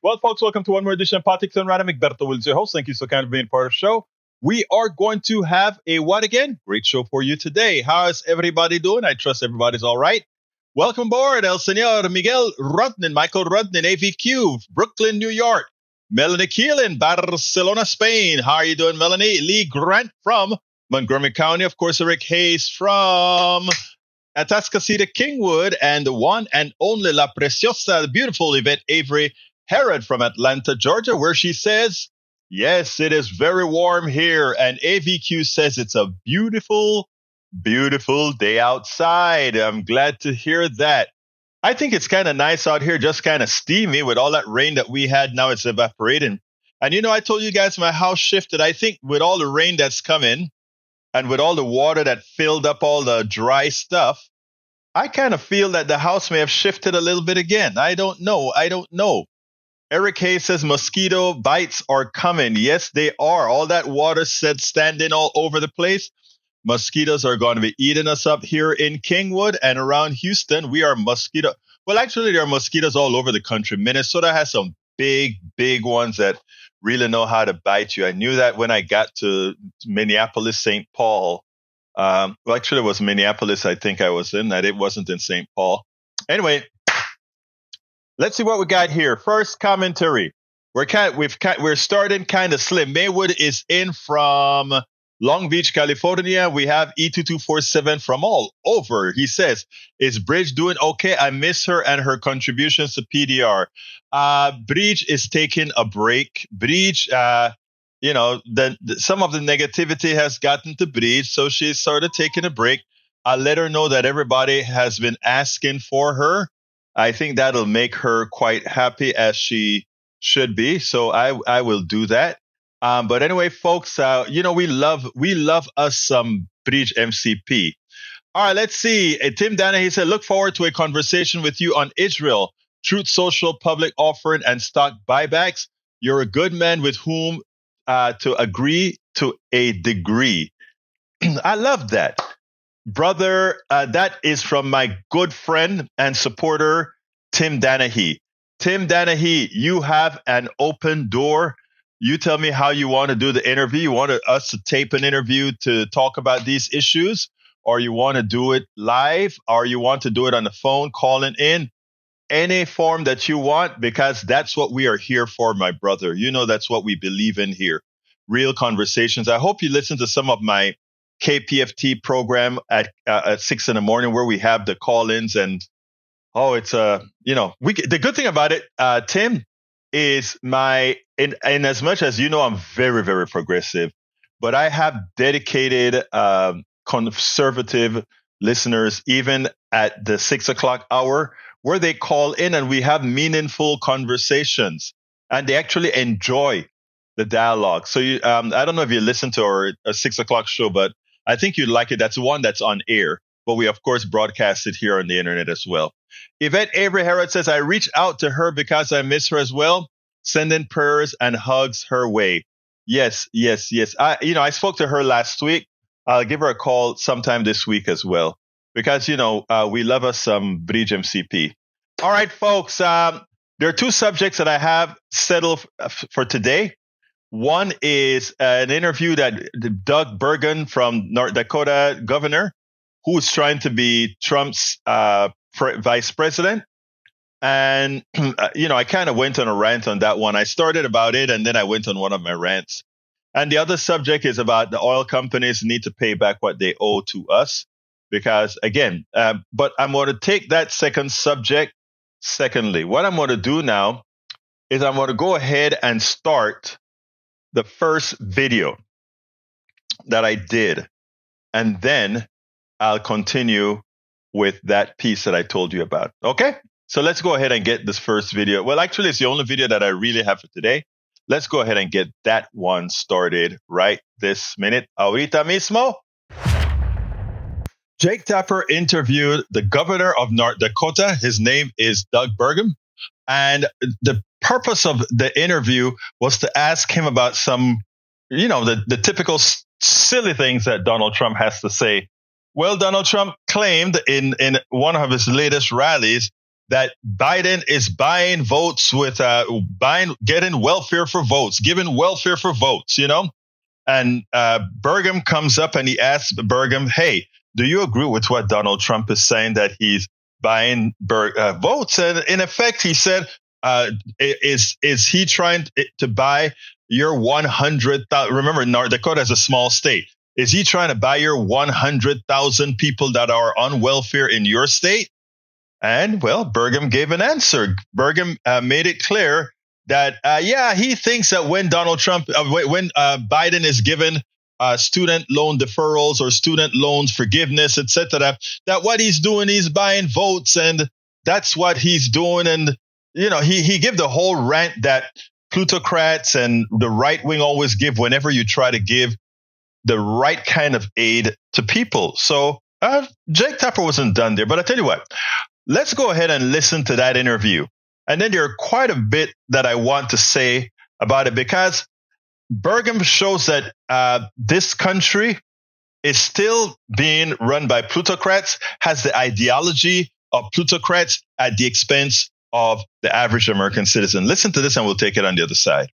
Well, folks, welcome to one more edition of Politics and Random. Egberto Willies, your host. Thank you so kind of being part of the show. We are going to have a what again? Great show for you today. How is everybody doing? I trust everybody's all right. Welcome aboard, El Senor Miguel Rudnin, Michael Rudnin, AVQ, Brooklyn, New York. Melanie Keelan, Barcelona, Spain. How are you doing, Melanie? Lee Grant from Montgomery County. Of course, Eric Hayes from Atascocita, Kingwood. And the one and only La Preciosa, the beautiful Yvette Avery Herod from Atlanta, Georgia, where she says, yes, it is very warm here. And AVQ says it's a beautiful, beautiful day outside. I'm glad to hear that. I think it's kind of nice out here, just kind of steamy with all that rain that we had. Now it's evaporating. And you know, I told you guys my house shifted. I think with all the rain that's come in and with all the water that filled up all the dry stuff, I kind of feel that the house may have shifted a little bit again. I don't know. Eric Hayes says mosquito bites are coming. Yes, they are. All that water said standing all over the place. Mosquitoes are going to be eating us up here in Kingwood and around Houston. We are mosquito. Well, actually, there are mosquitoes all over the country. Minnesota has some big, big ones that really know how to bite you. I knew that when I got to Minneapolis, St. Paul. Well, actually, it was Minneapolis. I think I was in that. It wasn't in St. Paul. Anyway. Let's see what we got here. First commentary. We're starting kind of slim. Maywood is in from Long Beach, California. We have E2247 from all over. He says, is Bridge doing okay? I miss her and her contributions to PDR. Bridge is taking a break. Bridge, some of the negativity has gotten to Bridge, so she's sort of taking a break. I'll let her know that everybody has been asking for her. I think that'll make her quite happy as she should be. So I will do that. But anyway, folks, we love us some Bridge MCP. All right, let's see. Tim Danahy said, look forward to a conversation with you on Israel, Truth Social, public offering, and stock buybacks. You're a good man with whom to agree to a degree. I love that. Brother, that is from my good friend and supporter, Tim Danahy. Tim Danahy, you have an open door. You tell me how you want to do the interview. You want us to tape an interview to talk about these issues, or you want to do it live, or you want to do it on the phone, calling in, any form that you want, because that's what we are here for, my brother. You know, that's what we believe in here. Real conversations. I hope you listen to some of my KPFT program at 6 a.m. where we have the call-ins and the good thing about it, Tim, is in as much as you know, I'm very, very progressive, but I have dedicated conservative listeners even at the 6 o'clock hour where they call in and we have meaningful conversations and they actually enjoy the dialogue. So I don't know if you listen to our 6 o'clock show, but I think you'd like it. That's one that's on air, but we, of course, broadcast it here on the internet as well. Yvette Avery Herod says, I reached out to her because I miss her as well. Sending prayers and hugs her way. Yes. I spoke to her last week. I'll give her a call sometime this week as well because, we love us some Bridge MCP. All right, folks. There are two subjects that I have settled for today. One is an interview that Doug Burgum from North Dakota governor, who is trying to be Trump's vice president. And, I kind of went on a rant on that one. I started about it and then I went on one of my rants. And the other subject is about the oil companies need to pay back what they owe to us. Because again, but I'm going to take that second subject. Secondly, what I'm going to do now is I'm going to go ahead and start the first video that I did, and then I'll continue with that piece that I told you about. Okay? So let's go ahead and get this first video. Well, actually, it's the only video that I really have for today. Let's go ahead and get that one started right this minute. Ahorita mismo. Jake Tapper interviewed the governor of North Dakota. His name is Doug Burgum. And the purpose of the interview was to ask him about some, the typical silly things that Donald Trump has to say. Well, Donald Trump claimed in one of his latest rallies that Biden is buying votes with getting welfare for votes, giving welfare for votes, And Burgum comes up and he asks Burgum, hey, do you agree with what Donald Trump is saying, that he's buying votes? And in effect, he said, is he trying to buy your 100,000? Remember, North Dakota is a small state. Is he trying to buy your 100,000 people that are on welfare in your state? And, well, Burgum gave an answer. Burgum made it clear that, he thinks that when Biden is given student loan deferrals or student loans forgiveness, etc., that what he's doing, he's buying votes, and that's what he's doing. And, he gave the whole rant that plutocrats and the right wing always give whenever you try to give the right kind of aid to people. So Jake Tapper wasn't done there. But I tell you what, let's go ahead and listen to that interview. And then there are quite a bit that I want to say about it, because Burgum shows that this country is still being run by plutocrats, has the ideology of plutocrats at the expense of the average American citizen. Listen to this and we'll take it on the other side.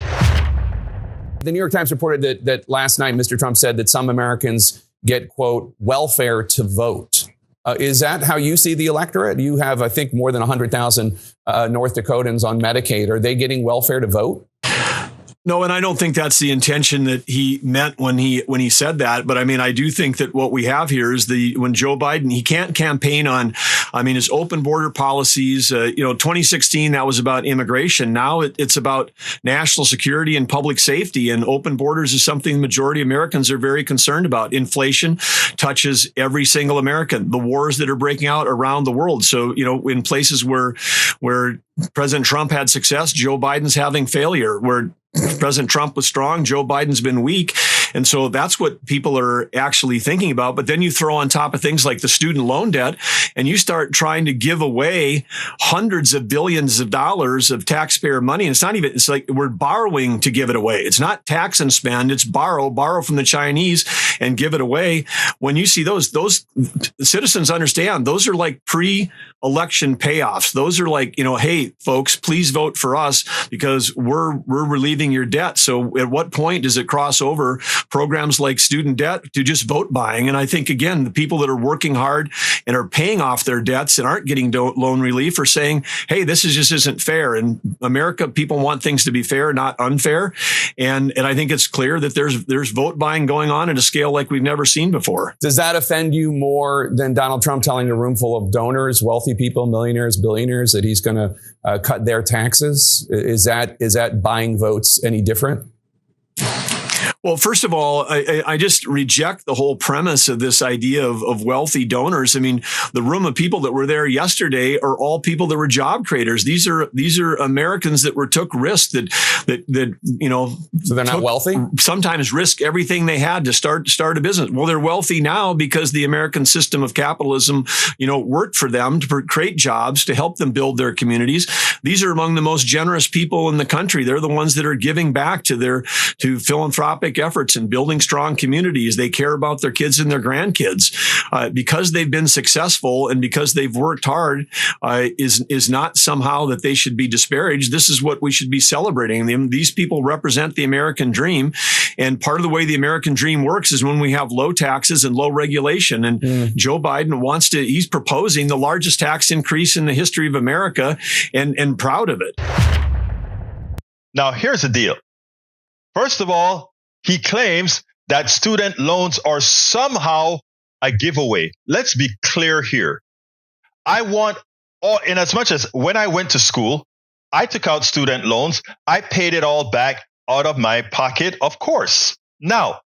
The New York Times reported that last night Mr. Trump said that some Americans get, quote, welfare to vote. Is that how you see the electorate? You have, I think, more than 100,000 North Dakotans on Medicaid. Are they getting welfare to vote? No, and I don't think that's the intention that he meant when he said that. But I mean, I do think that what we have here is when Joe Biden, he can't campaign on, his open border policies. 2016, that was about immigration. Now it's about national security and public safety. And open borders is something the majority of Americans are very concerned about. Inflation touches every single American. The wars that are breaking out around the world. So, in places where President Trump had success, Joe Biden's having failure. Where President Trump was strong, Joe Biden's been weak. And so that's what people are actually thinking about. But then you throw on top of things like the student loan debt, and you start trying to give away hundreds of billions of dollars of taxpayer money. And it's like we're borrowing to give it away. It's not tax and spend, it's borrow from the Chinese and give it away. When you see those citizens understand those are like pre-election payoffs. Those are like, hey, folks, please vote for us because we're relieving your debt. So at what point does it cross over programs like student debt to just vote buying? And I think, again, the people that are working hard and are paying off their debts and aren't getting loan relief are saying, hey, this just isn't fair. In America, people want things to be fair, not unfair. And I think it's clear that there's vote buying going on at a scale like we've never seen before. Does that offend you more than Donald Trump telling a room full of donors, wealthy people, millionaires, billionaires, that he's going to cut their taxes? Is that buying votes any different? Well, first of all, I just reject the whole premise of this idea of wealthy donors. I mean, the room of people that were there yesterday are all people that were job creators. These are Americans that took risks that So they're not wealthy? Sometimes risk everything they had to start a business. Well, they're wealthy now because the American system of capitalism, worked for them to create jobs, to help them build their communities. These are among the most generous people in the country. They're the ones that are giving back to philanthropic efforts and building strong communities. They care about their kids and their grandkids. Because they've been successful and because they've worked hard is not somehow that they should be disparaged. This is what we should be celebrating them. These people represent the American dream. And part of the way the American dream works is when we have low taxes and low regulation. And Joe Biden he's proposing the largest tax increase in the history of America and proud of it. Now, here's the deal. First of all, he claims that student loans are somehow a giveaway. Let's be clear here. In as much as when I went to school, I took out student loans. I paid it all back out of my pocket, of course. Now,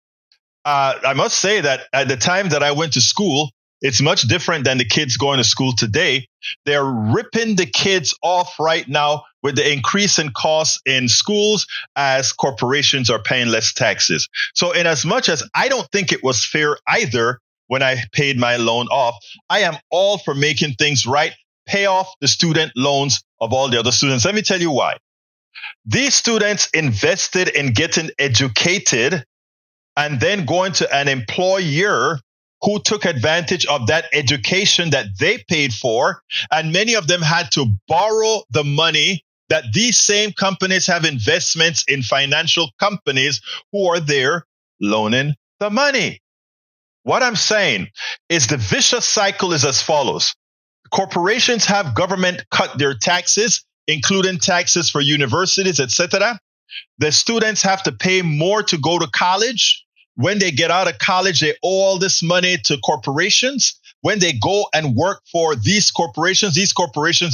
I must say that at the time that I went to school, it's much different than the kids going to school today. They're ripping the kids off right now with the increase in costs in schools as corporations are paying less taxes. So in as much as I don't think it was fair either when I paid my loan off, I am all for making things right. Pay off the student loans of all the other students. Let me tell you why. These students invested in getting educated and then going to an employer who took advantage of that education that they paid for. And many of them had to borrow the money that these same companies have investments in financial companies who are there loaning the money. What I'm saying is the vicious cycle is as follows. Corporations have government cut their taxes, including taxes for universities, etc. The students have to pay more to go to college. When they get out of college, they owe all this money to corporations. When they go and work for these corporations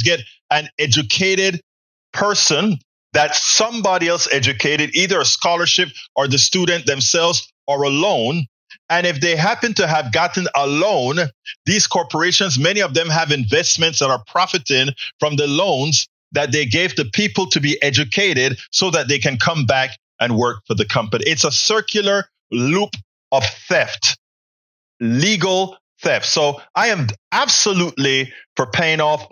get an educated person that somebody else educated, either a scholarship or the student themselves or a loan. And if they happen to have gotten a loan, these corporations, many of them have investments that are profiting from the loans that they gave the people to be educated so that they can come back and work for the company. It's a circular loop of theft, legal theft. So I am absolutely for paying off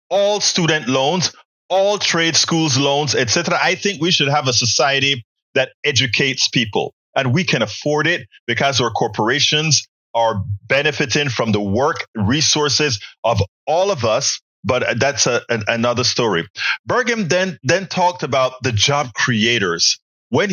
all student loans, all trade schools loans, etc. I think we should have a society that educates people, and we can afford it because our corporations are benefiting from the work resources of all of us. But that's another story. Burgum then talked about the job creators. When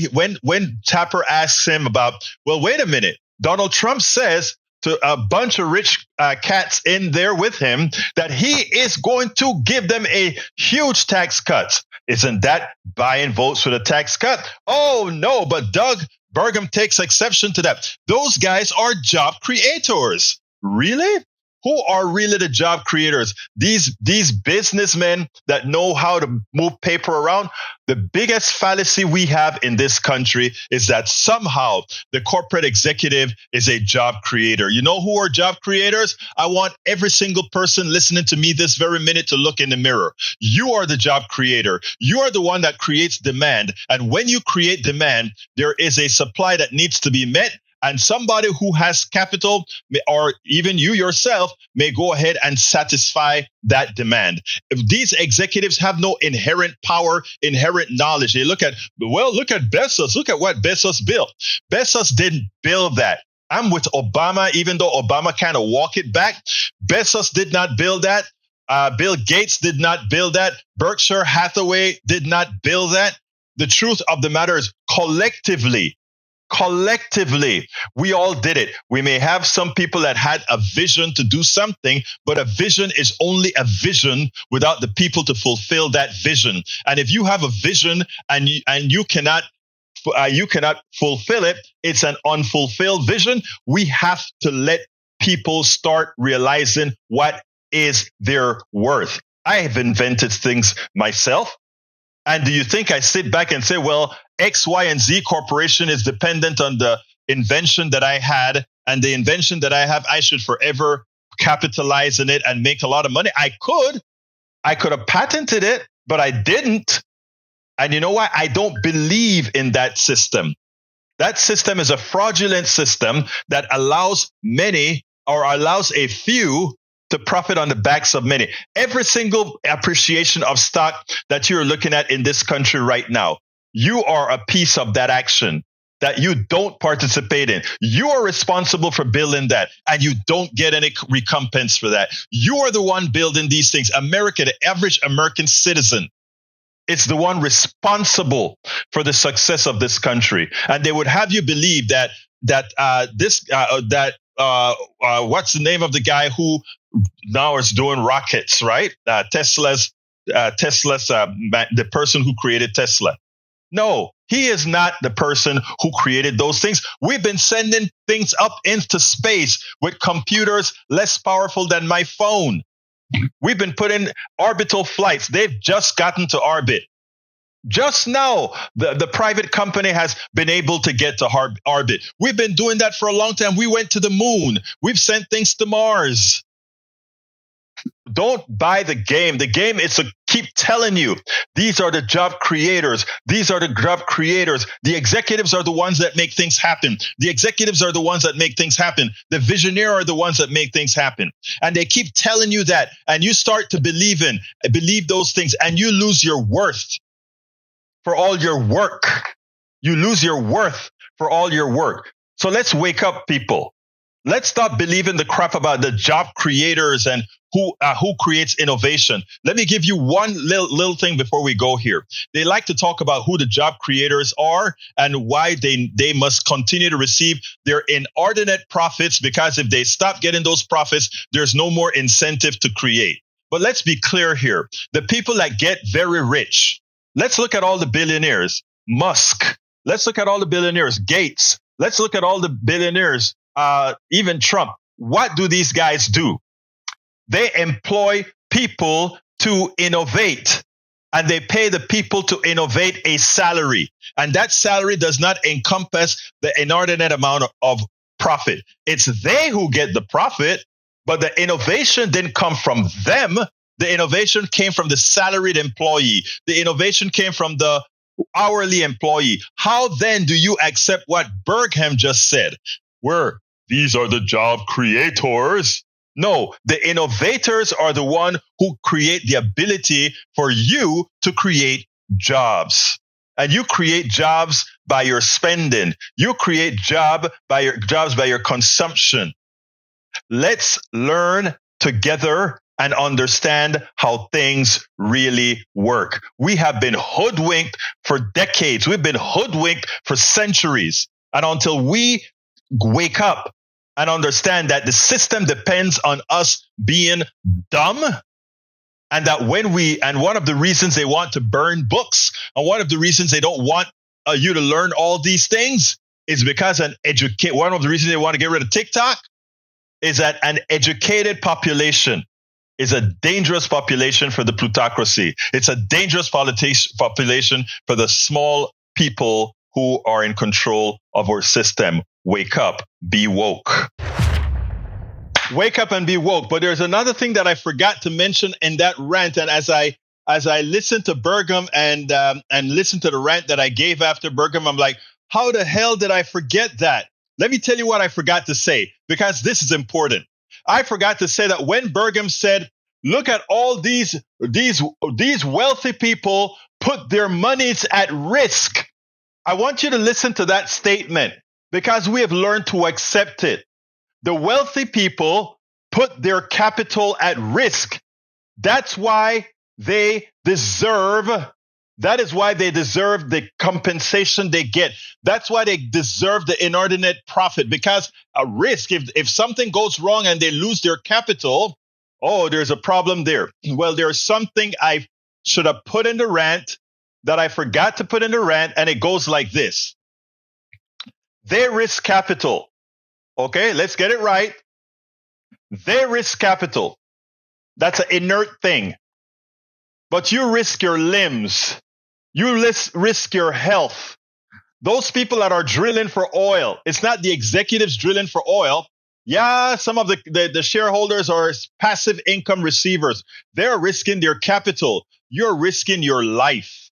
Tapper asks him about, well, wait a minute, Donald Trump says to a bunch of rich cats in there with him that he is going to give them a huge tax cut. Isn't that buying votes for the tax cut? Oh, no, but Doug Burgum takes exception to that. Those guys are job creators. Really? Who are really the job creators? These businessmen that know how to move paper around. The biggest fallacy we have in this country is that somehow the corporate executive is a job creator. You know who are job creators? I want every single person listening to me this very minute to look in the mirror. You are the job creator. You are the one that creates demand. And when you create demand, there is a supply that needs to be met. And somebody who has capital, or even you yourself, may go ahead and satisfy that demand. If these executives have no inherent power, inherent knowledge, they look at Bezos. Look at what Bezos built. Bezos didn't build that. I'm with Obama, even though Obama kind of walked it back. Bezos did not build that. Bill Gates did not build that. Berkshire Hathaway did not build that. The truth of the matter is collectively, we all did it. We may have some people that had a vision to do something, but a vision is only a vision without the people to fulfill that vision. And if you have a vision and you cannot fulfill it, it's an unfulfilled vision. We have to let people start realizing what is their worth. I have invented things myself. And do you think I sit back and say, well, X, Y, and Z corporation is dependent on the invention that I had, and the invention that I have, I should forever capitalize in it and make a lot of money? I could have patented it, but I didn't. And you know what? I don't believe in that system. That system is a fraudulent system that allows many, or allows a few, to profit on the backs of many. Every single appreciation of stock that you're looking at in this country right now, you are a piece of that action that you don't participate in. You are responsible for building that, and you don't get any recompense for that. You are the one building these things. America, the average American citizen, it's the one responsible for the success of this country. And they would have you believe that what's the name of the guy who now is doing rockets, right? Tesla's the person who created Tesla. No, he is not the person who created those things. We've been sending things up into space with computers less powerful than my phone. We've been putting orbital flights. They've just gotten to orbit. Just now, the private company has been able to get to orbit. We've been doing that for a long time. We went to the moon. We've sent things to Mars. Don't buy the game. The game is to keep telling you, these are the job creators. These are the job creators. The executives are the ones that make things happen. The executives are the ones that make things happen. The visionaries are the ones that make things happen. And they keep telling you that. And you start to believe those things, and you lose your worth for all your work. You lose your worth for all your work. So let's wake up, people. Let's stop believing the crap about the job creators and who creates innovation. Let me give you one little thing before we go here. They like to talk about who the job creators are and why they must continue to receive their inordinate profits, because if they stop getting those profits, there's no more incentive to create. But let's be clear here. The people that get very rich, let's look at all the billionaires. Musk. Let's look at all the billionaires. Gates. Let's look at all the billionaires. Even Trump. What do these guys do? They employ people to innovate, and they pay the people to innovate a salary. And that salary does not encompass the inordinate amount of profit. It's they who get the profit, but the innovation didn't come from them. The innovation came from the salaried employee. The innovation came from the hourly employee. How then do you accept what Burgum just said? These are the job creators. No, the innovators are the one who create the ability for you to create jobs. And you create jobs by your spending. You create jobs by your consumption. Let's learn together and understand how things really work. We have been hoodwinked for decades. We've been hoodwinked for centuries. And until we wake up and understand that the system depends on us being dumb, and that one of the reasons they want to burn books, and one of the reasons they don't want you to learn all these things is because one of the reasons they want to get rid of TikTok is that an educated population is a dangerous population for the plutocracy. It's a dangerous population for the small people who are in control of our system. Wake up, be woke. Wake up and be woke. But there's another thing that I forgot to mention in that rant. And as I listened to Burgum and listened to the rant that I gave after Burgum, I'm like, how the hell did I forget that? Let me tell you what I forgot to say, because this is important. I forgot to say that when Burgum said, look at all these wealthy people put their monies at risk. I want you to listen to that statement, because we have learned to accept it. The wealthy people put their capital at risk. That's why they deserve the compensation they get. That's why they deserve the inordinate profit, because a risk, if something goes wrong and they lose their capital, there's a problem there. Well, there's something I should have put in the rant that I forgot to put in the rant, and it goes like this. They risk capital. Okay, let's get it right. They risk capital. That's an inert thing. But you risk your limbs. You risk your health. Those people that are drilling for oil, it's not the executives drilling for oil. Yeah, some of the shareholders are passive income receivers. They're risking their capital. You're risking your life.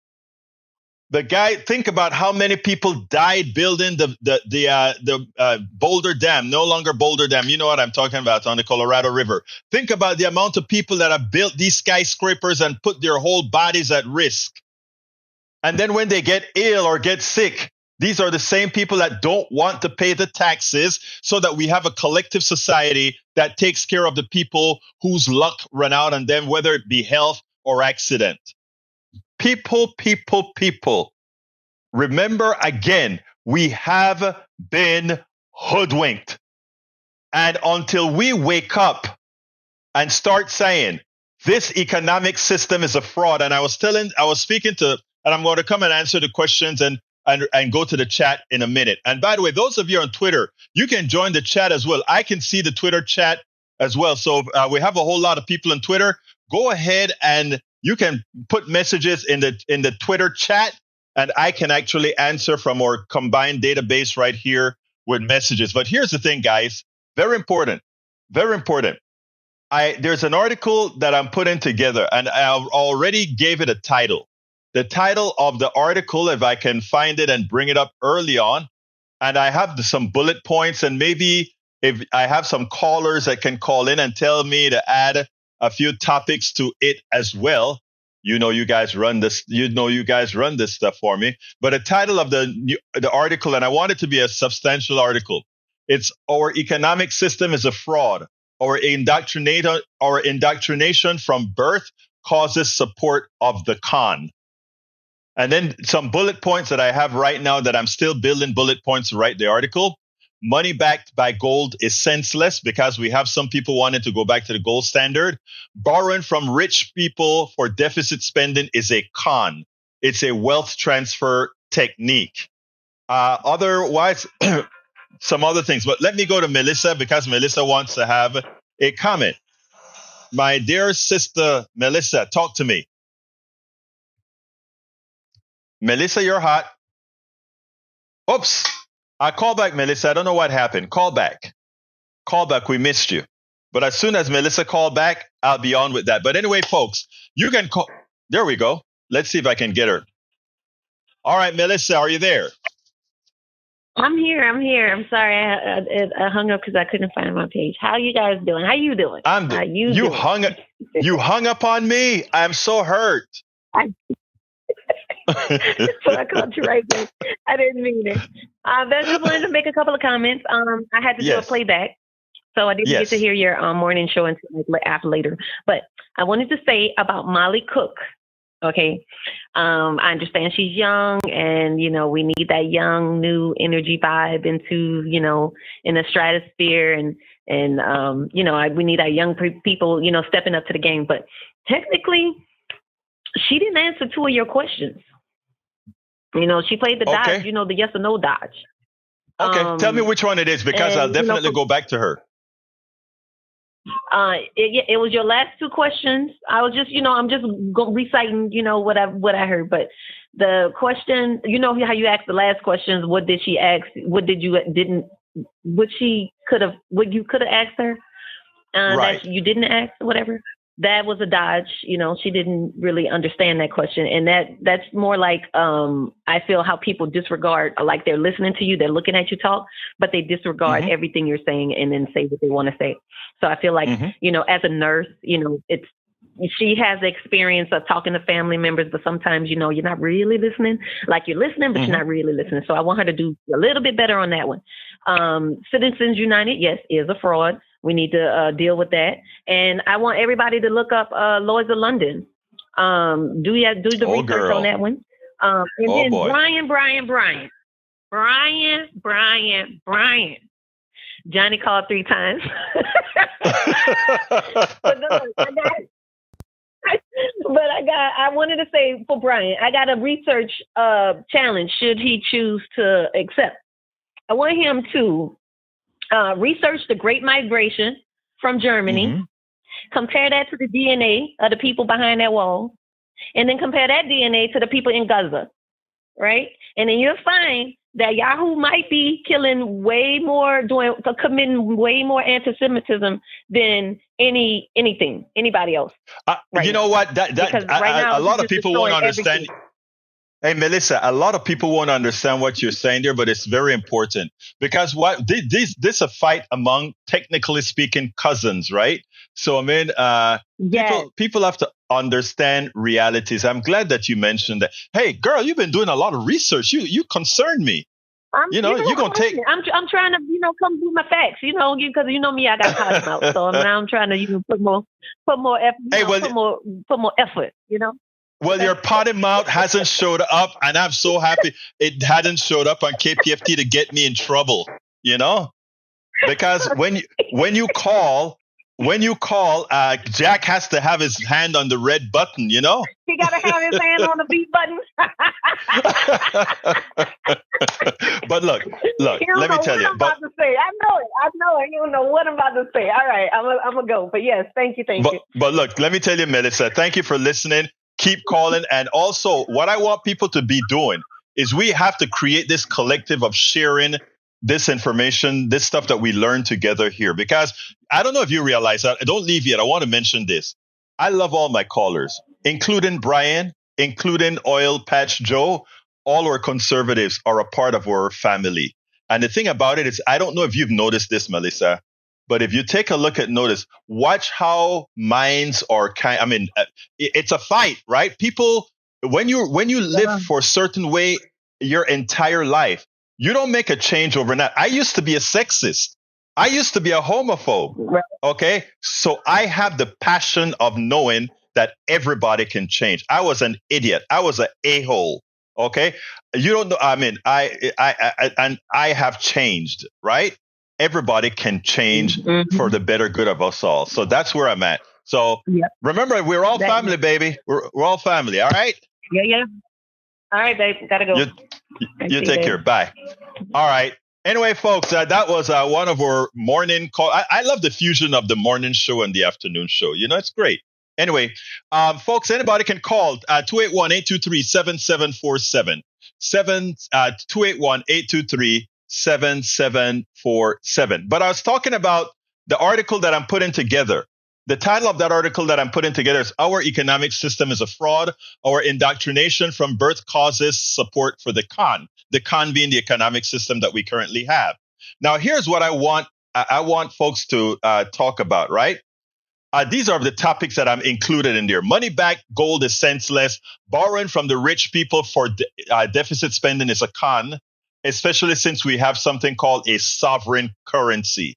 The guy, think about how many people died building the Boulder Dam, no longer Boulder Dam. You know what I'm talking about, on the Colorado River. Think about the amount of people that have built these skyscrapers and put their whole bodies at risk. And then when they get ill or get sick, these are the same people that don't want to pay the taxes, so that we have a collective society that takes care of the people whose luck run out on them, whether it be health or accident. People. Remember again, we have been hoodwinked. And until we wake up and start saying, this economic system is a fraud. And I was speaking to, and I'm going to come and answer the questions and go to the chat in a minute. And by the way, those of you on Twitter, you can join the chat as well. I can see the Twitter chat as well. So we have a whole lot of people on Twitter. Go ahead and you can put messages in the Twitter chat, and I can actually answer from our combined database right here with messages. But here's the thing, guys. Very important. Very important. There's an article that I'm putting together, and I already gave it a title. The title of the article, if I can find it and bring it up early on, and I have some bullet points, and maybe if I have some callers that can call in and tell me to add a few topics to it as well. You guys run this stuff for me. But the title of the article, and I want it to be a substantial article. It's our economic system is a fraud. Our indoctrination from birth causes support of the con. And then some bullet points that I have right now that I'm still building bullet points to write the article. Money backed by gold is senseless because we have some people wanting to go back to the gold standard. Borrowing from rich people for deficit spending is a con. It's a wealth transfer technique. Otherwise, some other things. But let me go to Melissa because Melissa wants to have a comment. My dear sister, Melissa, talk to me. Melissa, you're hot. Oops. I call back, Melissa. I don't know what happened. Call back. Call back. We missed you. But as soon as Melissa called back, I'll be on with that. But anyway, folks, you can call. There we go. Let's see if I can get her. All right, Melissa, are you there? I'm here. I'm sorry. I hung up because I couldn't find my page. How you guys doing? How you doing? You hung up on me. I'm so hurt. So I called you right back. I didn't mean it. I just wanted to make a couple of comments. I had to do a playback, so I didn't get to hear your morning show until after later. But I wanted to say about Molly Cook. Okay, I understand she's young, and we need that young, new energy vibe into in the stratosphere, and we need our young people stepping up to the game. But technically, she didn't answer two of your questions. She played the dodge, the yes or no dodge. Okay, tell me which one it is because I'll definitely go back to her. It was your last two questions. I was just, I'm just reciting, what I heard. But the question, how you asked the last questions. What did she ask? What you could have asked her? Right. That you didn't ask, whatever. That was a dodge. She didn't really understand that question. And that's more like, I feel how people disregard, like they're listening to you, they're looking at you talk, but they disregard everything you're saying and then say what they want to say. So I feel like, as a nurse, she has the experience of talking to family members, but sometimes, you're not really listening. Like you're listening, but you're not really listening. So I want her to do a little bit better on that one. Citizens United, yes, is a fraud. We need to deal with that. And I want everybody to look up Lloyd's of London. Do the research on that one. And then boy. Brian. Johnny called 3 times. But I wanted to say for Brian, I got a research challenge should he choose to accept. I want him to research the Great Migration from Germany, compare that to the DNA of the people behind that wall, and then compare that DNA to the people in Gaza, right? And then you'll find that Yahoo might be committing way more anti-Semitism than anybody else. You know what? A lot of people won't understand. Everything. Hey, Melissa, a lot of people won't understand what you're saying there, but it's very important because this is a fight among, technically speaking, cousins, right? So, I mean, people have to understand realities. I'm glad that you mentioned that. Hey, girl, you've been doing a lot of research. You concern me. You're going to take. I'm trying to, come do my facts, because me, I got hot mouth. So now I'm trying to, put more effort, put more effort, Well, your potty mouth hasn't showed up, and I'm so happy it hadn't showed up on KPFT to get me in trouble, because when you call, Jack has to have his hand on the red button, He got to have his hand on the beat button. But look, let me tell you. I know it. You don't know what I'm about to say. All right, I'm going to go. But yes, thank you. But look, let me tell you, Melissa, thank you for listening. Keep calling. And also, what I want people to be doing is we have to create this collective of sharing this information, this stuff that we learn together here. Because I don't know if you realize that. Don't leave yet. I want to mention this. I love all my callers, including Brian, including Oil Patch Joe. All our conservatives are a part of our family. And the thing about it is, I don't know if you've noticed this, Melissa, but if you take a look at watch how minds are it's a fight, right? People, when you live for a certain way your entire life, You don't make a change overnight. I used to be a sexist. I used to be a homophobe. Right. Okay. So I have the passion of knowing that everybody can change. I was an idiot. I was an a-hole. Okay. You don't know. I mean, I have changed, right? Everybody can change for the better good of us all. So that's where I'm at. So remember, we're all family, baby. We're all family. All right. Yeah. All right, babe. Gotta go. You take care. Bye. All right. Anyway, folks, that was one of our morning call. I love the fusion of the morning show and the afternoon show. It's great. Anyway, folks, anybody can call 281-823-7747. 281-823-7747. But I was talking about the article that I'm putting together. The title of that article that I'm putting together is Our Economic System is a Fraud. Our Indoctrination from Birth Causes Support for the Con being the economic system that we currently have. Now, here's what I want folks to talk about, right? These are the topics that I'm included in there. Money back gold is senseless. Borrowing from the rich people for deficit spending is a con, especially since we have something called a sovereign currency.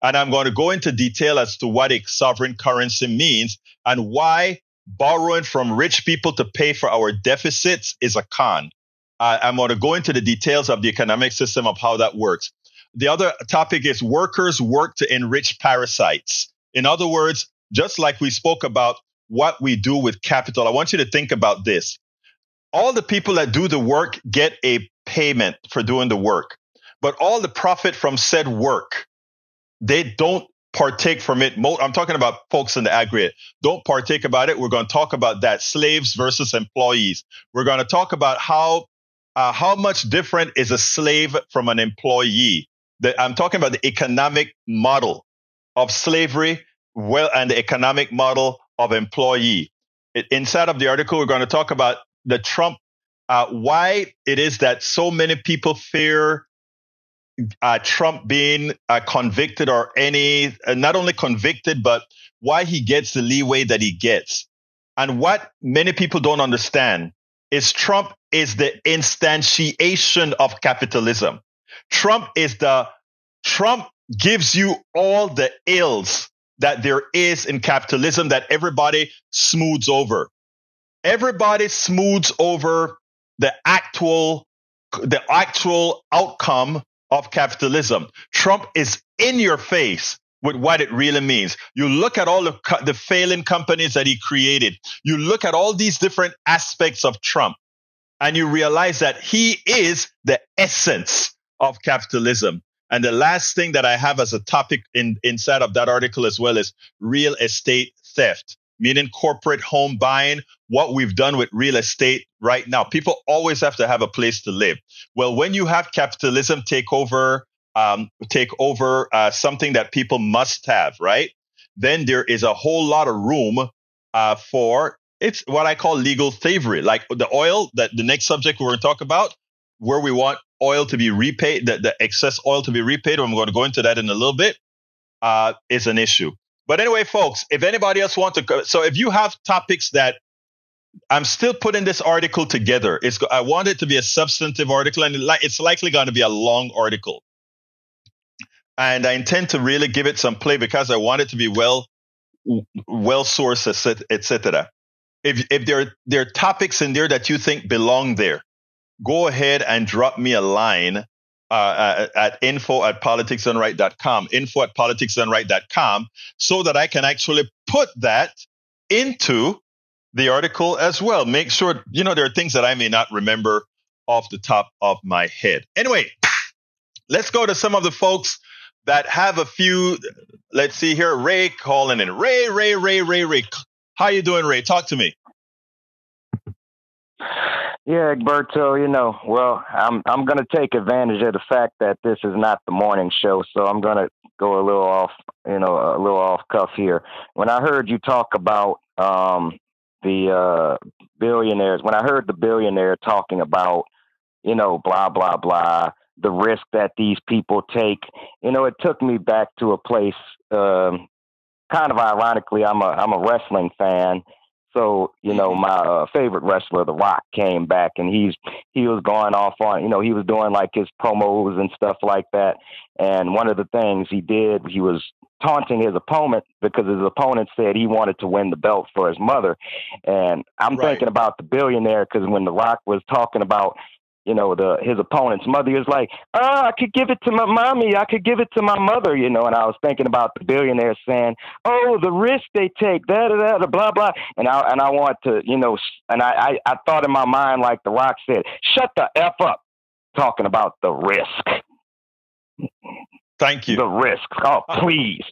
And I'm going to go into detail as to what a sovereign currency means and why borrowing from rich people to pay for our deficits is a con. I'm going to go into the details of the economic system of how that works. The other topic is workers work to enrich parasites. In other words, just like we spoke about what we do with capital, I want you to think about this. All the people that do the work get a payment for doing the work, but all the profit from said work, they don't partake from it. I'm talking about folks in the aggregate. Don't partake about it. We're going to talk about that. Slaves versus employees. We're going to talk about how much different is a slave from an employee. I'm talking about the economic model of slavery, and the economic model of employee. Inside of the article, we're going to talk about the Trump, why it is that so many people fear Trump being convicted or not only convicted, but why he gets the leeway that he gets. And what many people don't understand is Trump is the instantiation of capitalism. Trump gives you all the ills that there is in capitalism that everybody smooths over. Everybody smooths over the actual outcome of capitalism. Trump is in your face with what it really means. You look at all the failing companies that he created. You look at all these different aspects of Trump, and you realize that he is the essence of capitalism. And the last thing that I have as a topic inside of that article as well is real estate theft, meaning corporate home buying, what we've done with real estate right now. People always have to have a place to live. Well, when you have capitalism take over something that people must have, right? Then there is a whole lot of room for it's what I call legal thievery, like the oil, that the next subject we're going to talk about, where we want oil to be repaid, the excess oil to be repaid. I'm going to go into that in a little bit, is an issue. But anyway, folks, if anybody else wants to, so if you have topics that I'm still putting this article together, I want it to be a substantive article, and it's likely going to be a long article. And I intend to really give it some play because I want it to be well sourced, etc. If there are topics in there that you think belong there, go ahead and drop me a line at info@politicsdoneright.com, info@politicsdoneright.com, so that I can actually put that into the article as well. Make sure, there are things that I may not remember off the top of my head. Anyway, let's go to some of the folks that have a few. Let's see here. Ray calling in. Ray. How you doing, Ray? Talk to me. Yeah, Egberto, well, I'm going to take advantage of the fact that this is not the morning show, so I'm going to go a little off cuff here. When I heard you talk about the billionaires, when I heard the billionaire talking about, blah, blah, blah, the risk that these people take, it took me back to a place, kind of ironically, I'm a wrestling fan. So, my favorite wrestler, The Rock, came back, and he was going off on, he was doing like his promos and stuff like that. And one of the things he did, he was taunting his opponent because his opponent said he wanted to win the belt for his mother. And I'm thinking about the billionaire, because when The Rock was talking about, his opponent's mother, he was like, I could give it to my mommy, I could give it to my mother, and I was thinking about the billionaire saying, oh, the risk they take, blah, blah. And I want to, and I thought in my mind, like The Rock said, shut the F up talking about the risk. Thank you. The risk. Oh, please.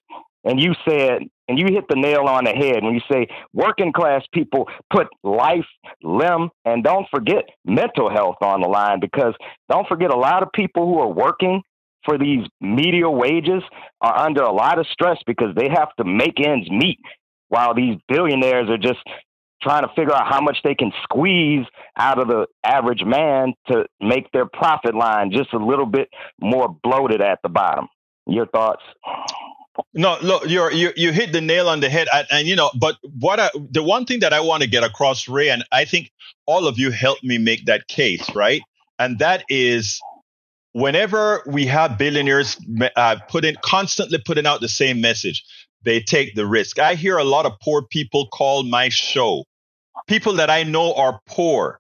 And you said, and you hit the nail on the head when you say working class people put life, limb, and don't forget mental health on the line, because don't forget, a lot of people who are working for these medial wages are under a lot of stress because they have to make ends meet, while these billionaires are just trying to figure out how much they can squeeze out of the average man to make their profit line just a little bit more bloated at the bottom. Your thoughts? No, look, you hit the nail on the head, and but the one thing that I want to get across, Ray, and I think all of you helped me make that case, right? And that is, whenever we have billionaires constantly putting out the same message, they take the risk. I hear a lot of poor people call my show. People that I know are poor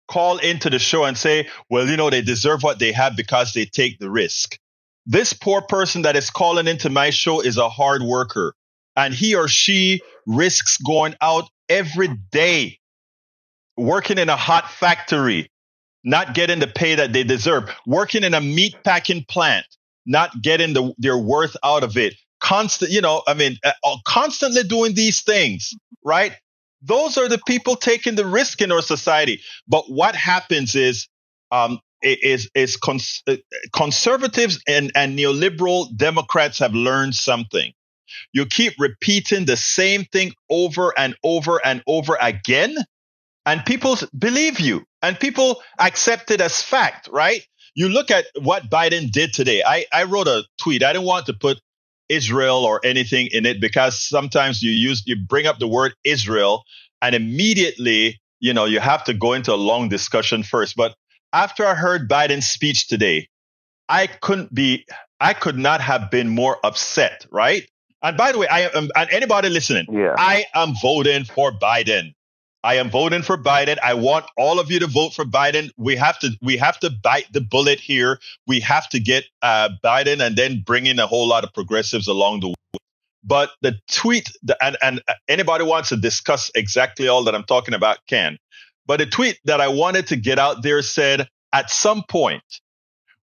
call into the show and say, well, they deserve what they have because they take the risk. This poor person that is calling into my show is a hard worker, and he or she risks going out every day, working in a hot factory, not getting the pay that they deserve, working in a meat packing plant, not getting their worth out of it. Constantly doing these things, right? Those are the people taking the risk in our society. But what happens is, conservatives and neoliberal Democrats have learned something. You keep repeating the same thing over and over and over again, and people believe you, and people accept it as fact, right? You look at what Biden did today. I wrote a tweet. I didn't want to put Israel or anything in it, because sometimes you bring up the word Israel, and immediately, you have to go into a long discussion first. But after I heard Biden's speech today, I could not have been more upset, right? And by the way, and anybody listening, I am voting for Biden. I am voting for Biden. I want all of you to vote for Biden. We have to bite the bullet here. We have to get Biden, and then bring in a whole lot of progressives along the way. But the tweet, and anybody wants to discuss exactly all that I'm talking about can. But a tweet that I wanted to get out there said, at some point,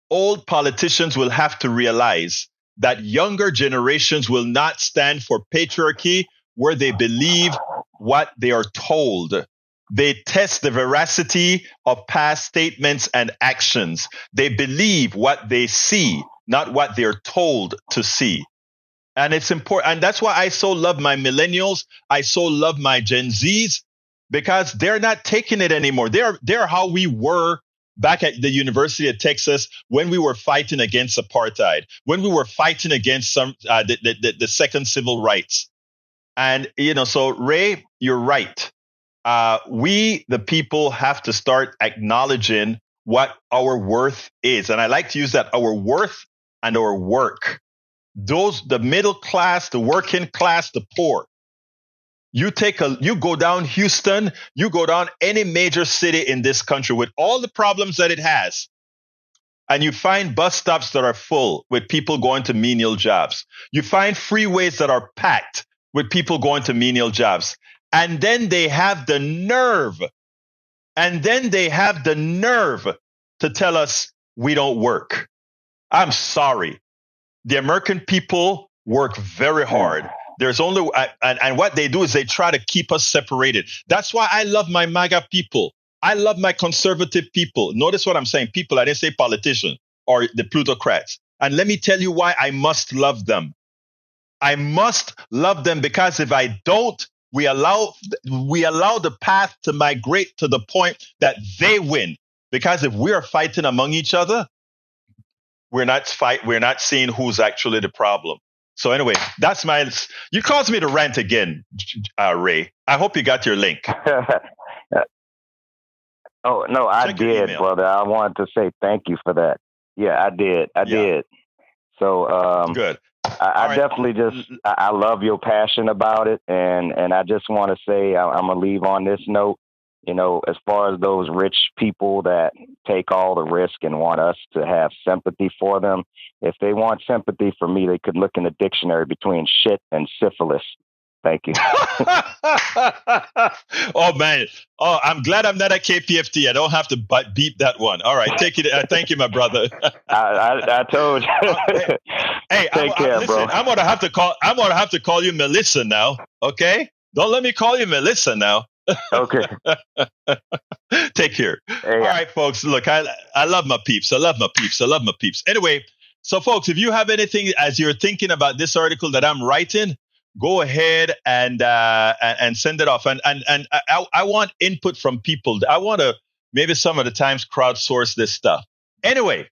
old politicians will have to realize that younger generations will not stand for patriarchy where they believe what they are told. They test the veracity of past statements and actions. They believe what they see, not what they're told to see. And it's important. And that's why I so love my millennials. I so love my Gen Zs, because they're not taking it anymore. They're how we were back at the University of Texas when we were fighting against apartheid, when we were fighting against the second civil rights. And, so Ray, you're right. We, the people, have to start acknowledging what our worth is. And I like to use that, our worth and our work. The middle class, the working class, the poor. You go down Houston, you go down any major city in this country with all the problems that it has, and you find bus stops that are full with people going to menial jobs. You find freeways that are packed with people going to menial jobs. And then they have the nerve to tell us we don't work. I'm sorry. The American people work very hard. There's only, and what they do is they try to keep us separated. That's why I love my MAGA people. I love my conservative people. Notice what I'm saying. People, I didn't say politicians or the plutocrats. And let me tell you why I must love them. I must love them because if I don't, we allow the path to migrate to the point that they win. Because if we are fighting among each other, we're not seeing who's actually the problem. So anyway, that's my. You caused me to rant again, Ray. I hope you got your link. Oh, no, I Check your did, email. brother. I wanted to say thank you for that. Yeah, I did. I did. So Good. I right. definitely I love your passion about it, and I just want to say I'm gonna leave on this note. You know, as far as those rich people that take all the risk and want us to have sympathy for them, if they want sympathy for me, they could look in the dictionary between shit and syphilis. Thank you. Oh man! Oh, I'm glad I'm not at KPFT. I don't have to beep that one. All right, take it. Thank you, my brother. I told you. Hey, Take care, listen, bro. I'm gonna have to call you Melissa now. Okay? Don't let me call you Melissa now. Okay. Take care. Hey, All right, folks. Look, I love my peeps. I love my peeps. I love my peeps. Anyway, so folks, if you have anything as you're thinking about this article that I'm writing, go ahead and send it off. And I want input from people. I want to maybe some of the times crowdsource this stuff. Anyway.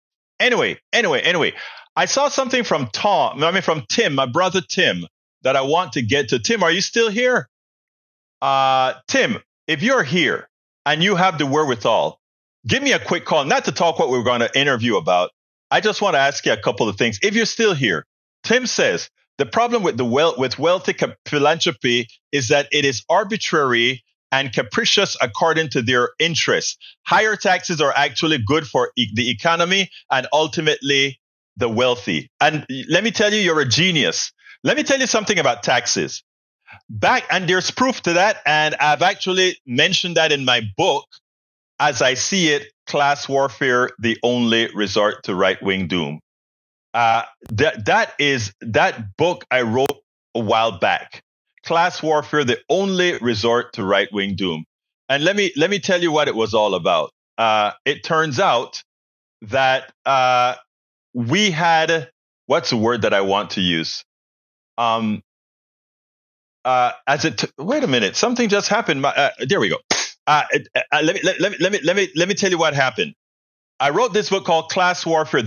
I saw something from Tim, my brother Tim, that I want to get to. Tim, are you still here? Tim, if you're here and you have the wherewithal, give me a quick call. Not to talk what we're going to interview about. I just want to ask you a couple of things. If you're still here, Tim says the problem with with wealthy philanthropy is that it is arbitrary and capricious according to their interests. Higher taxes are actually good for the economy and ultimately the wealthy. And let me tell you, you're a genius. Let me tell you something about taxes. And there's proof to that. And I've actually mentioned that in my book, As I See It, Class Warfare, the Only Resort to Right-Wing Doom. That book I wrote a while back. Class Warfare, the Only Resort to Right-Wing Doom. And let me tell you what it was all about. It turns out that we had, what's the word that I want to use? Wait a minute, something just happened. There we go. Let me tell you what happened. I wrote this book called Class Warfare,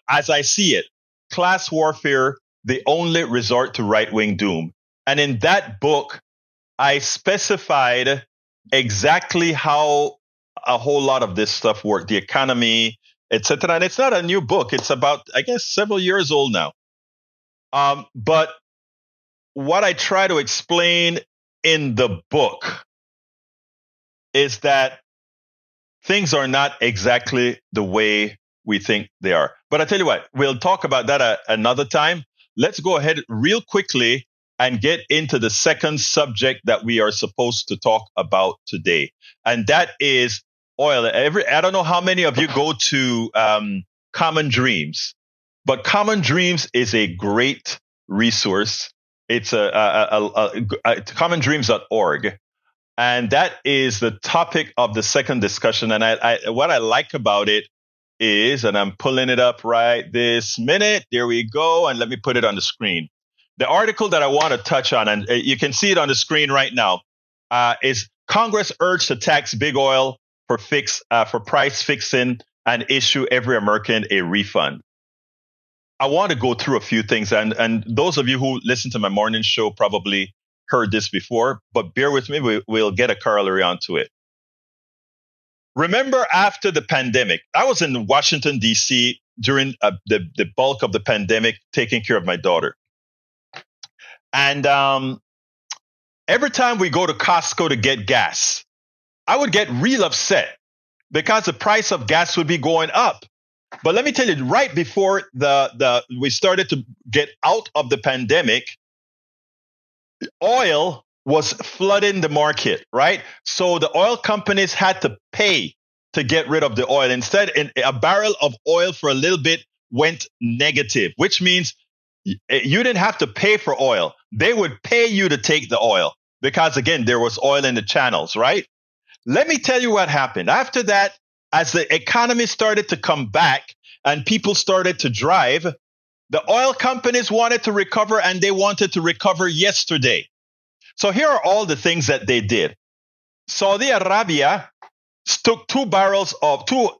As I See It, Class Warfare, the Only Resort to Right-Wing Doom. And in that book, I specified exactly how a whole lot of this stuff worked, the economy, etc. And it's not a new book. It's about, I guess, several years old now. But what I try to explain in the book is that things are not exactly the way we think they are. But I tell you what, we'll talk about that another time. Let's go ahead real quickly and get into the second subject that we are supposed to talk about today. And that is oil. I don't know how many of you go to Common Dreams, but Common Dreams is a great resource. It's commondreams.org. And that is the topic of the second discussion. And what I like about it is, and I'm pulling it up right this minute. There we go. And let me put it on the screen. The article that I want to touch on, and you can see it on the screen right now, is Congress urged to tax big oil for price fixing and issue every American a refund. I want to go through a few things. And those of you who listen to my morning show probably heard this before, but bear with me. We'll get a corollary onto it. Remember, after the pandemic, I was in Washington, D.C. during the bulk of the pandemic, taking care of my daughter. And every time we go to Costco to get gas, I would get real upset because the price of gas would be going up. But let me tell you, right before we started to get out of the pandemic, oil was flooding the market, right? So the oil companies had to pay to get rid of the oil. Instead, a barrel of oil for a little bit went negative, which means you didn't have to pay for oil. They would pay you to take the oil because, again, there was oil in the channels, right? Let me tell you what happened. After that, as the economy started to come back and people started to drive, the oil companies wanted to recover, and they wanted to recover yesterday. So here are all the things that they did. Saudi Arabia took 2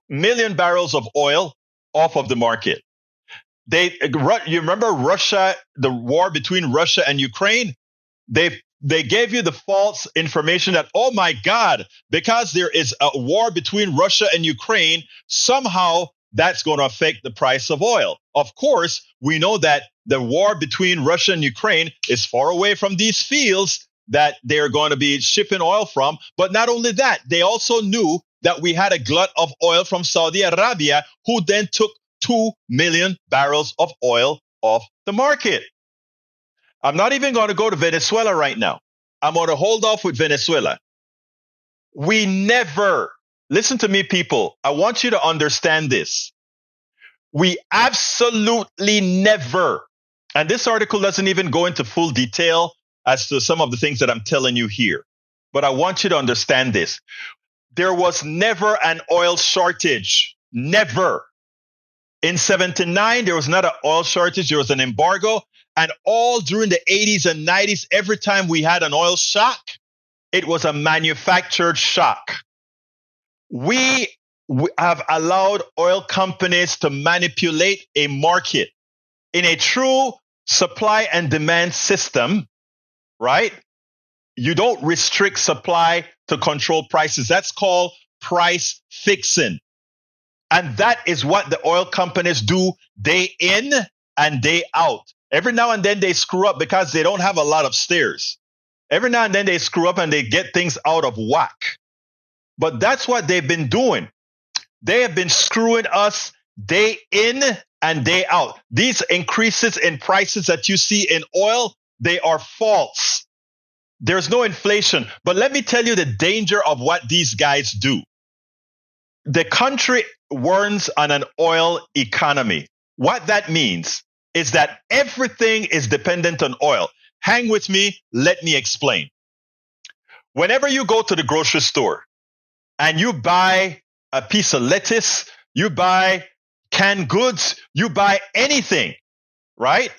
million barrels of oil off of the market. You remember Russia, the war between Russia and Ukraine? They gave you the false information that, oh my God, because there is a war between Russia and Ukraine, somehow that's going to affect the price of oil. Of course, we know that the war between Russia and Ukraine is far away from these fields that they're going to be shipping oil from. But not only that, they also knew that we had a glut of oil from Saudi Arabia, who then took 2 million barrels of oil off the market. I'm not even going to go to Venezuela right now. I'm going to hold off with Venezuela. We never, listen to me, people. I want you to understand this. We absolutely never, and this article doesn't even go into full detail as to some of the things that I'm telling you here, but I want you to understand this. There was never an oil shortage. Never. In 79, there was not an oil shortage. There was an embargo. And all during the 80s and 90s, every time we had an oil shock, it was a manufactured shock. We have allowed oil companies to manipulate a market in a true supply and demand system, right? You don't restrict supply to control prices. That's called price fixing. And that is what the oil companies do day in and day out. Every now and then they screw up because they don't have a lot of stairs. Every now and then they screw up and they get things out of whack. But that's what they've been doing. They have been screwing us day in and day out. These increases in prices that you see in oil, they are false. There's no inflation. But let me tell you the danger of what these guys do. The country runs on an oil economy. What that means is that everything is dependent on oil. Hang with me. Let me explain. Whenever you go to the grocery store and you buy a piece of lettuce, you buy canned goods, you buy anything, right?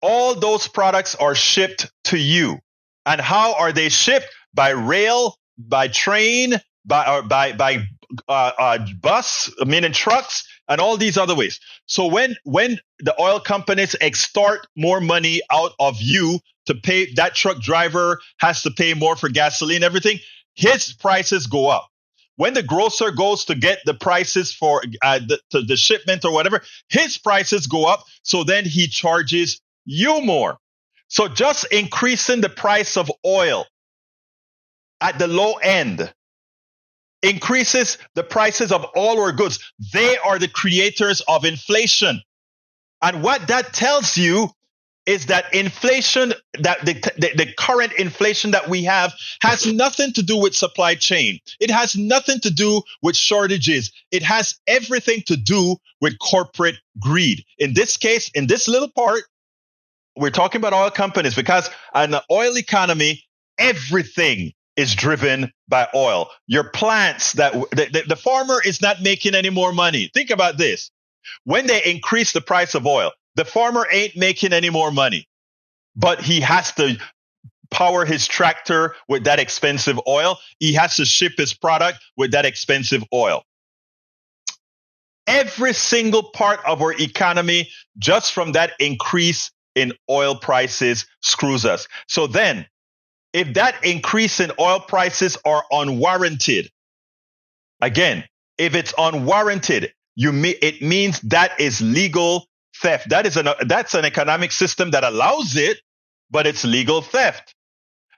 All those products are shipped to you. And how are they shipped? By rail, by train, by bus, meaning trucks, and all these other ways. So when the oil companies extort more money out of you to pay, that truck driver has to pay more for gasoline, everything, his prices go up. When the grocer goes to get the prices for the shipment or whatever, his prices go up. So then he charges you more. So just increasing the price of oil at the low end increases the prices of all our goods. They are the creators of inflation. And what that tells you is that inflation, that the current inflation that we have has nothing to do with supply chain. It has nothing to do with shortages. It has everything to do with corporate greed. In this case, in this little part, we're talking about oil companies because in the oil economy, everything is driven by oil. Your plants, that the farmer is not making any more money. Think about this. When they increase the price of oil, the farmer ain't making any more money, but he has to power his tractor with that expensive oil. He has to ship his product with that expensive oil. Every single part of our economy, just from that increase in oil prices, screws us. So then, if that increase in oil prices are unwarranted, again, if it's unwarranted, it means that is legal theft. That's an economic system that allows it, but it's legal theft.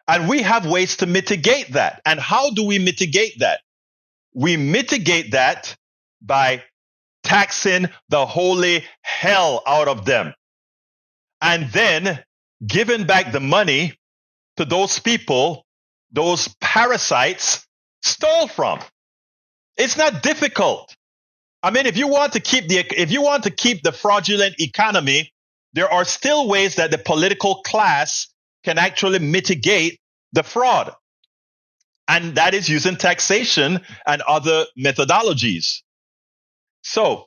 And we have ways to mitigate that. And how do we mitigate that? We mitigate that by taxing the holy hell out of them and then giving back the money to those people, those parasites stole from. It's not difficult. I mean, if you want to keep the fraudulent economy, there are still ways that the political class can actually mitigate the fraud. And that is using taxation and other methodologies. So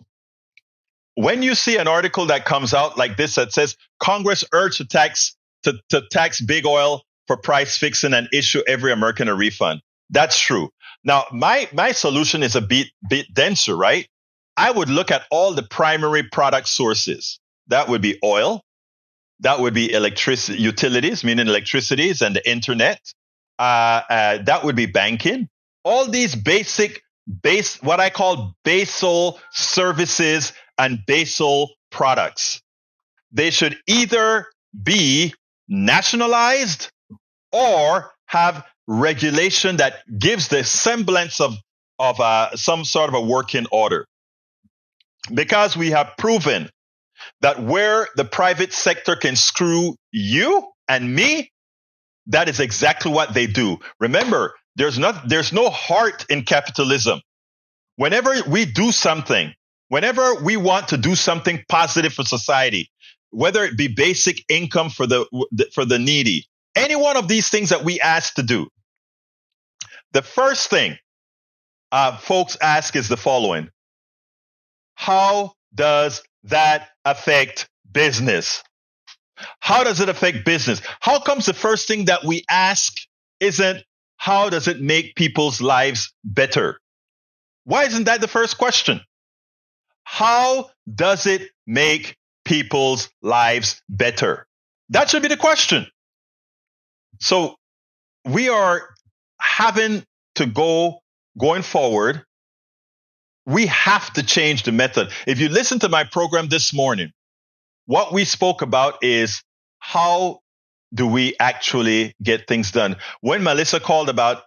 when you see an article that comes out like this that says Congress urged to tax big oil for price fixing and issue every American a refund, that's true. Now, my solution is a bit denser, right? I would look at all the primary product sources. That would be oil. That would be electricity, utilities, meaning electricities and the internet. That would be banking. All these what I call basal services and basal products. They should either be nationalized or have regulation that gives the semblance of some sort of a working order. Because we have proven that where the private sector can screw you and me, that is exactly what they do. Remember, there's no heart in capitalism. Whenever we do something, whenever we want to do something positive for society, whether it be basic income for the needy, any one of these things that we ask to do, the first thing folks ask is the following: how does that affect business? How does it affect business? How comes the first thing that we ask isn't how does it make people's lives better? Why isn't that the first question? How does it make people's lives better? That should be the question. So we are having to going forward. We have to change the method. If you listen to my program this morning, what we spoke about is how do we actually get things done. When Melissa called about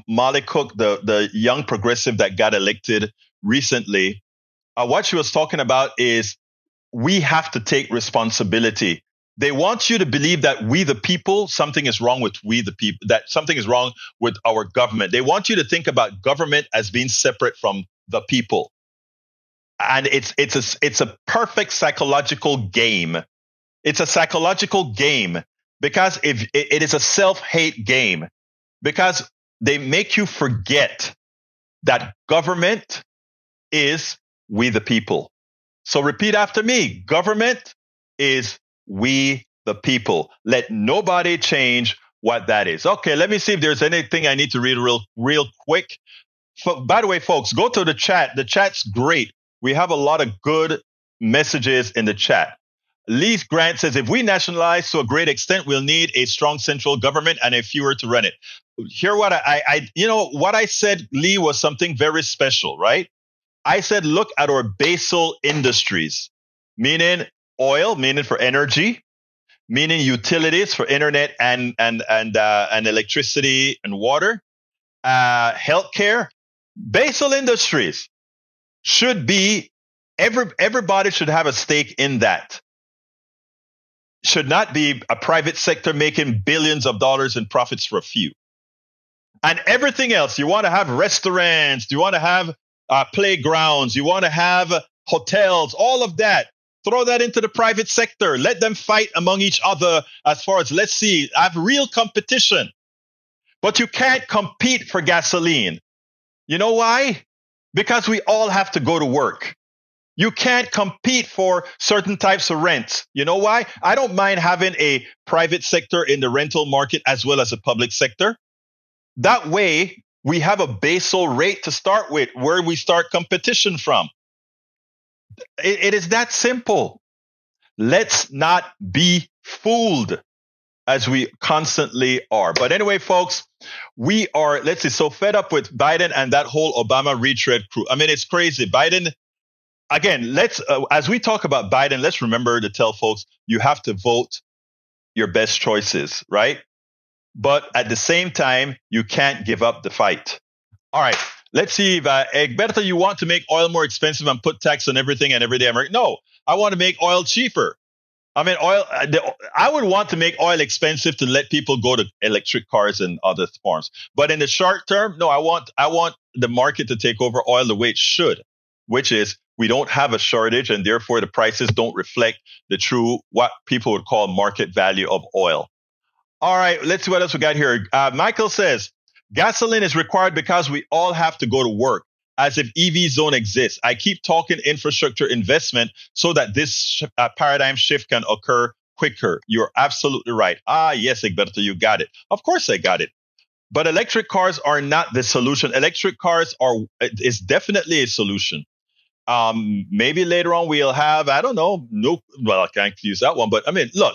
Molly Cook, the young progressive that got elected recently, what she was talking about is we have to take responsibility. They want you to believe that we, the people, something is wrong with we, the people, that something is wrong with our government. They want you to think about government as being separate from the people. And it's a perfect psychological game. It's a psychological game because if it is a self-hate game, because they make you forget that government is we the people. So repeat after me. Government is we the people. Let nobody change what that is. Okay, let me see if there's anything I need to read real quick. By the way, folks, go to the chat. The chat's great. We have a lot of good messages in the chat. Lee Grant says, if we nationalize to a great extent, we'll need a strong central government and a fewer to run it. Here, what what I said, Lee, was something very special, right? I said, look at our basal industries, meaning oil, meaning for energy, meaning utilities for internet and electricity and water, healthcare. Basal industries should be everybody should have a stake in that. Should not be a private sector making billions of dollars in profits for a few. And everything else, you want to have restaurants, you want to have playgrounds, you want to have hotels, all of that. Throw that into the private sector. Let them fight among each other as far as, let's see, have real competition. But you can't compete for gasoline. You know why? Because we all have to go to work. You can't compete for certain types of rents. You know why? I don't mind having a private sector in the rental market as well as a public sector. That way, we have a basal rate to start with where we start competition from. It is that simple. Let's not be fooled as we constantly are. But anyway, folks, we are, so fed up with Biden and that whole Obama retread crew. I mean, it's crazy. Biden, again, as we talk about Biden, let's remember to tell folks, you have to vote your best choices, right? But at the same time, you can't give up the fight. All right. Let's see if Egberto, you want to make oil more expensive and put tax on everything and everyday American? No, I want to make oil cheaper. I mean, I would want to make oil expensive to let people go to electric cars and other forms. But in the short term, no, I want the market to take over oil the way it should, which is we don't have a shortage and therefore the prices don't reflect the true, what people would call market value of oil. All right, let's see what else we got here. Michael says, gasoline is required because we all have to go to work, as if EVs don't exist. I keep talking infrastructure investment so that this paradigm shift can occur quicker. You're absolutely right. Yes, Egberto, you got it. Of course I got it. But electric cars are not the solution. Electric cars is definitely a solution. Maybe later on we'll have, I don't know, no, well, I can't use that one, but I mean, look,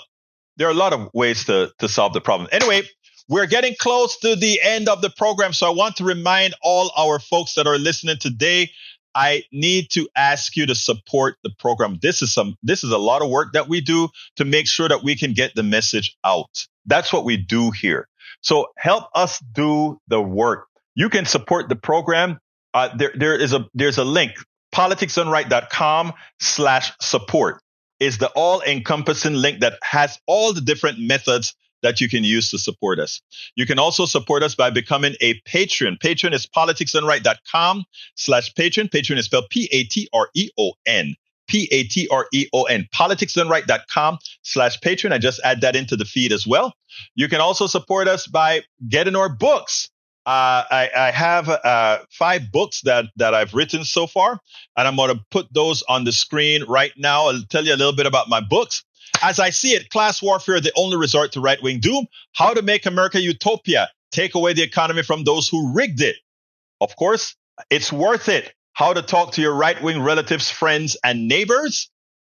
there are a lot of ways to solve the problem. Anyway, we're getting close to the end of the program, so I want to remind all our folks that are listening today, I need to ask you to support the program. This is a lot of work that we do to make sure that we can get the message out. That's what we do here. So help us do the work. You can support the program. There's a link. politicsdoneright.com/support is the all-encompassing link that has all the different methods that you can use to support us. You can also support us by becoming a patron. Patron is politicsdoneright.com/patron. Patron is spelled Patreon. Patreon. politicsdoneright.com/patron. I just add that into the feed as well. You can also support us by getting our books. I have 5 books that I've written so far, and I'm going to put those on the screen right now. I'll tell you a little bit about my books. As I see it, Class Warfare, the only resort to right-wing doom. How to Make America Utopia. Take away the economy from those who rigged it. Of course, it's worth it. How to Talk to Your Right-Wing Relatives, Friends, and Neighbors.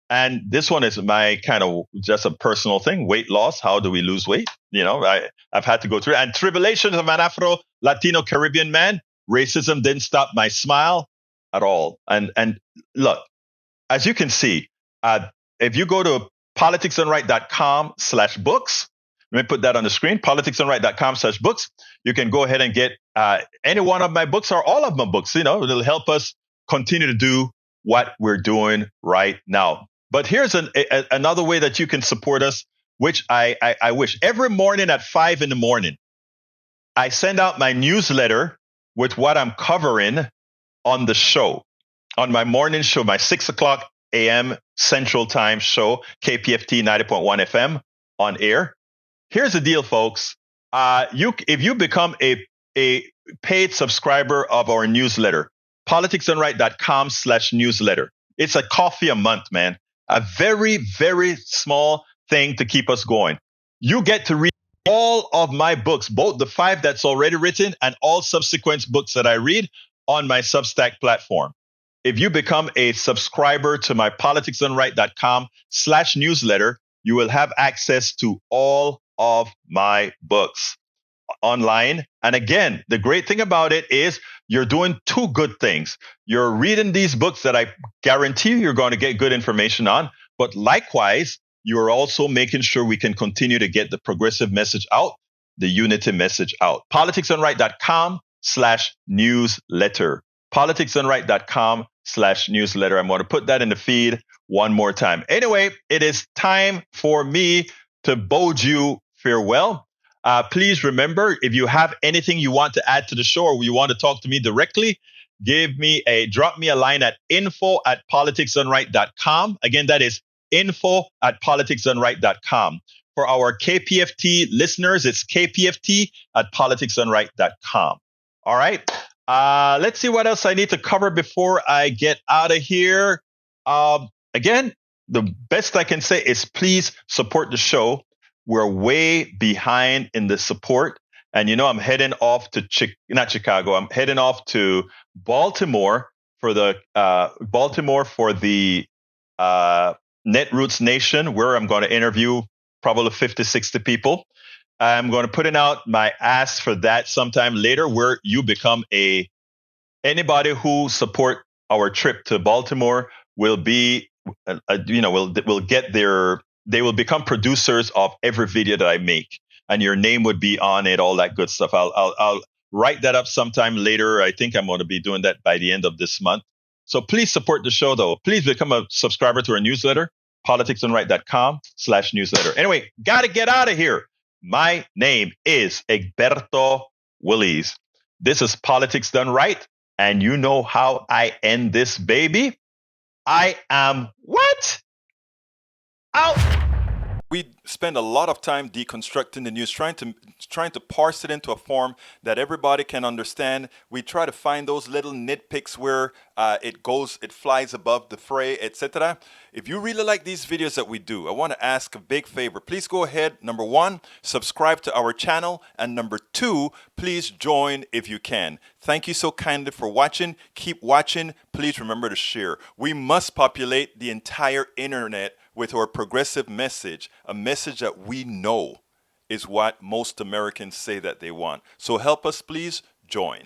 And this one is my kind of just a personal thing. Weight loss. How do we lose weight? You know, I've had to go through it. And Tribulations of an Afro-Latino Caribbean Man. Racism didn't stop my smile at all. And look, as you can see, if you go to politicsdoneright.com/books, let me put that on the screen, politicsdoneright.com/books, you can go ahead and get any one of my books or all of my books. You know, it'll help us continue to do what we're doing right now. But here's another way that you can support us, which I wish. Every morning at 5 in the morning, I send out my newsletter with what I'm covering on the show, on my morning show, my 6 o'clock a.m. Central Time show, KPFT 90.1 FM on air. Here's the deal, folks. If you become a paid subscriber of our newsletter, politicsdoneright.com/newsletter. It's a coffee a month, man. A very, very small thing to keep us going. You get to read all of my books, both the 5 that's already written and all subsequent books that I read on my Substack platform. If you become a subscriber to my politicsdoneright.com/newsletter, you will have access to all of my books online. And again, the great thing about it is you're doing 2 good things. You're reading these books that I guarantee you're going to get good information on, but likewise, you're also making sure we can continue to get the progressive message out, the unity message out. politicsdoneright.com/newsletter. politicsdoneright.com/newsletter. I'm going to put that in the feed one more time. Anyway, it is time for me to bode you farewell. Please remember, if you have anything you want to add to the show or you want to talk to me directly, drop me a line at info@politicsdoneright.com. Again, that is info@politicsdoneright.com. For our KPFT listeners, it's kpft@politicsdoneright.com. All right. Let's see what else I need to cover before I get out of here. Again, the best I can say is please support the show. We're way behind in the support. And, I'm heading off to not Chicago. I'm heading off to Baltimore for the Netroots Nation, where I'm going to interview probably 50, 60 people. I'm going to put out my ask for that sometime later, where you become anybody who support our trip to Baltimore will be, they will become producers of every video that I make, and your name would be on it, all that good stuff. I'll write that up sometime later. I think I'm going to be doing that by the end of this month. So please support the show, though. Please become a subscriber to our newsletter, politicsdoneright.com/newsletter. Anyway, got to get out of here. My name is Egberto Willies. This is Politics Done Right, and you know how I end this, baby. I am what? Out. We spend a lot of time deconstructing the news, trying to parse it into a form that everybody can understand. We try to find those little nitpicks where it flies above the fray, etc. If you really like these videos that we do, I want to ask a big favor. Please go ahead. Number 1, subscribe to our channel. And number 2, please join if you can. Thank you so kindly for watching. Keep watching. Please remember to share. We must populate the entire internet with our progressive message, a message that we know is what most Americans say that they want. So help us, please join.